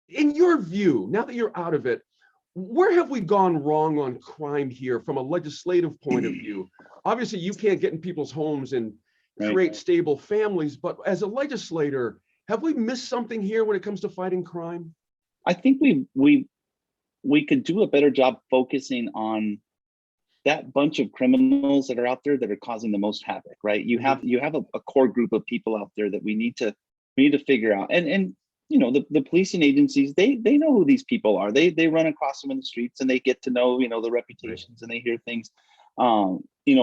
In your view, now that you're out of it, where have we gone wrong on crime here from a legislative point of view? Obviously, you can't get in people's homes and Right. create stable families, but as a legislator, have we missed something here when it comes to fighting crime? I think we could do a better job focusing on that bunch of criminals that are out there that are causing the most havoc, right? You have a core group of people out there that we need to figure out. And the policing agencies, they know who these people are. They run across them in the streets and they get to know, the Right. reputations, and they hear things.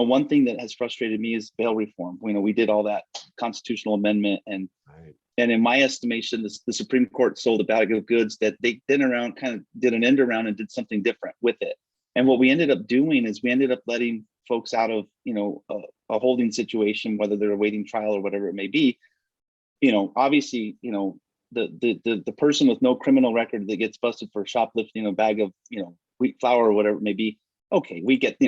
One thing that has frustrated me is bail reform. We did all that constitutional amendment, and Right. in my estimation, the Supreme Court sold a bag of goods that they then around kind of did an end around and did something different with it. And what we ended up doing is we ended up letting folks out of, a holding situation, whether they're awaiting trial or whatever it may be. Obviously, the person with no criminal record that gets busted for shoplifting a bag of, wheat flour or whatever it may be, okay, we get,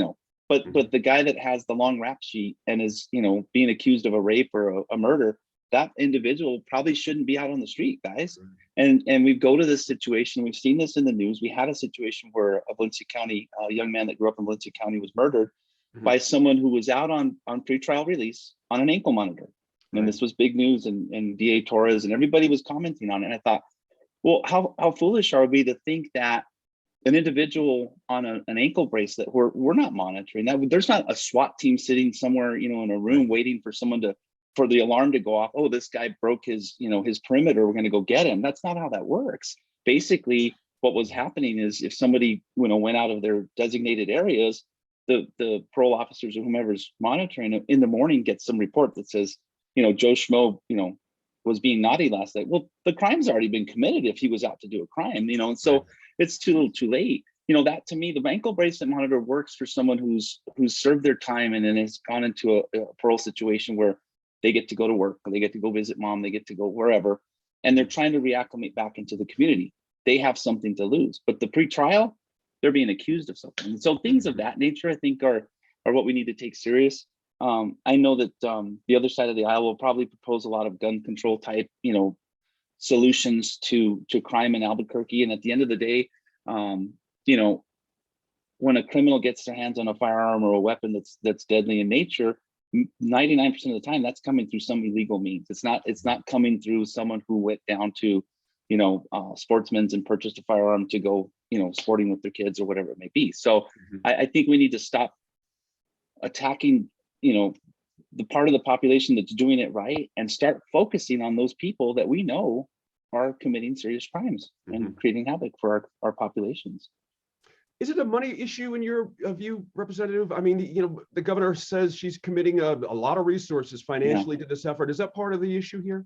but the guy that has the long rap sheet and is, being accused of a rape or a murder, that individual probably shouldn't be out on the street, guys. And we go to this situation. We've seen this in the news. We had a situation where a Valencia County, a young man that grew up in Valencia County, was murdered by someone who was out on pretrial release on an ankle monitor. And this was big news, and DA Torres and everybody was commenting on it. And I thought, well, how foolish are we to think that an individual on an ankle bracelet, we're not monitoring that. There's not a SWAT team sitting somewhere, in a room waiting for for the alarm to go off. Oh, this guy broke his perimeter, we're going to go get him. That's not how that works. Basically, what was happening is if somebody, went out of their designated areas, the parole officers or whomever's monitoring it in the morning gets some report that says, Joe Schmo, was being naughty last night. Well, the crime's already been committed if he was out to do a crime, and so it's too little too late. That to me, the ankle bracelet monitor works for someone who's served their time and then has gone into a parole situation where they get to go to work, or they get to go visit mom, they get to go wherever, and they're trying to reacclimate back into the community. They have something to lose. But the pretrial, they're being accused of something. And so things of that nature, I think, are what we need to take serious. I know that the other side of the aisle will probably propose a lot of gun control type, solutions to crime in Albuquerque. And at the end of the day, when a criminal gets their hands on a firearm or a weapon that's deadly in nature, 99% of the time that's coming through some illegal means. It's not coming through someone who went down to, Sportsman's and purchased a firearm to go, sporting with their kids or whatever it may be. So I think we need to stop attacking, the part of the population that's doing it right and start focusing on those people that we know are committing serious crimes and creating havoc for our populations. Is it a money issue in your view, Representative? I mean, the governor says she's committing a lot of resources financially to this effort. Is that part of the issue here?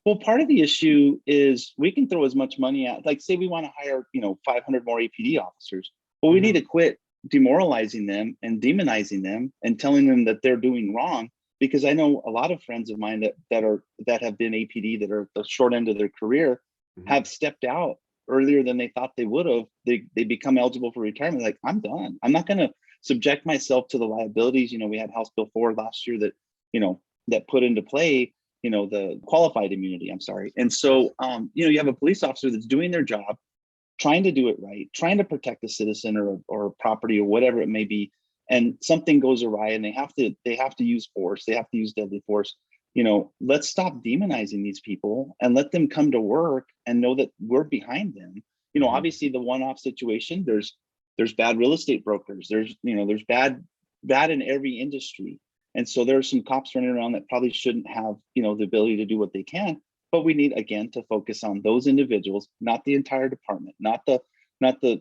Well, part of the issue is we can throw as much money at, like, say we want to hire, 500 more APD officers. Well, we need to quit demoralizing them and demonizing them and telling them that they're doing wrong. Because I know a lot of friends of mine that have been APD that are the short end of their career have stepped out earlier than they thought they would have. They become eligible for retirement. Like, I'm done. I'm not going to subject myself to the liabilities. We had House Bill 4 last year that put into play, the qualified immunity. I'm sorry. And so, you have a police officer that's doing their job, trying to do it right, trying to protect a citizen or property or whatever it may be. And something goes awry and they have to use force. They have to use deadly force. Let's stop demonizing these people and let them come to work and know that we're behind them. Obviously the one-off situation, there's bad real estate brokers. There's bad in every industry. And so there are some cops running around that probably shouldn't have, the ability to do what they can. But we need, again, to focus on those individuals, not the entire department, not the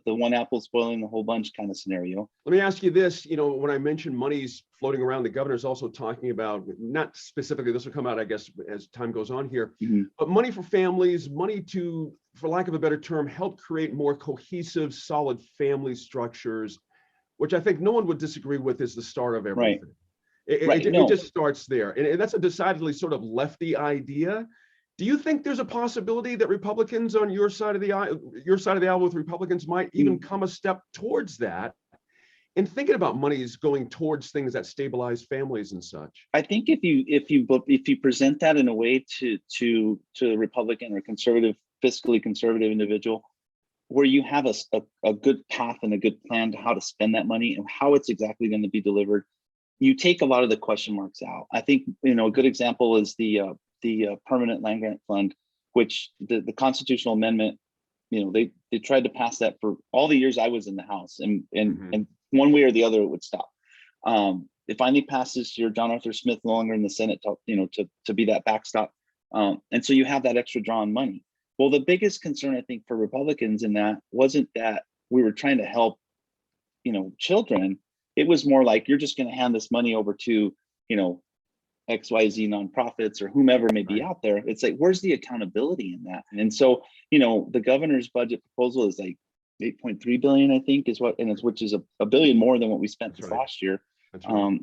one apple spoiling the whole bunch kind of scenario. Let me ask you this, when I mentioned money's floating around, the governor's also talking about, not specifically, this will come out, I guess, as time goes on here, but money for families, money to, for lack of a better term, help create more cohesive, solid family structures, which I think no one would disagree with is the start of everything. Right. It just starts there. And that's a decidedly sort of lefty idea. Do you think there's a possibility that Republicans on your side of the aisle with Republicans might even come a step towards that and thinking about monies going towards things that stabilize families and such? I think if you present that in a way to the Republican or conservative fiscally conservative individual, where you have a good path and a good plan to how to spend that money and how it's exactly going to be delivered, you take a lot of the question marks out. I think, you know, a good example is the permanent land grant fund, which the constitutional amendment, you know, they tried to pass that for all the years I was in the House, and one way or the other it would stop. It finally passes your John Arthur Smith no longer in the Senate, you know, to be that backstop, and so you have that extra drawn money. Well, the biggest concern I think for Republicans in that wasn't that we were trying to help, you know, children. It was more like, you're just going to hand this money over to, you know, XYZ nonprofits or whomever may be out there. It's like, where's the accountability in that? And so, you know, the governor's budget proposal is like 8.3 billion, I think, is what, and it's, which is a billion more than what we spent this last year,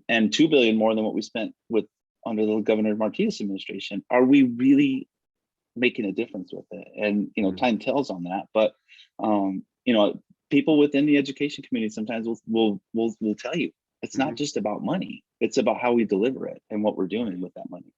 and 2 billion more than what we spent with under the Governor Martinez administration. Are we really making a difference with it? And, you know, time tells on that. But you know, people within the education community sometimes will tell you it's not just about money. It's about how we deliver it and what we're doing with that money.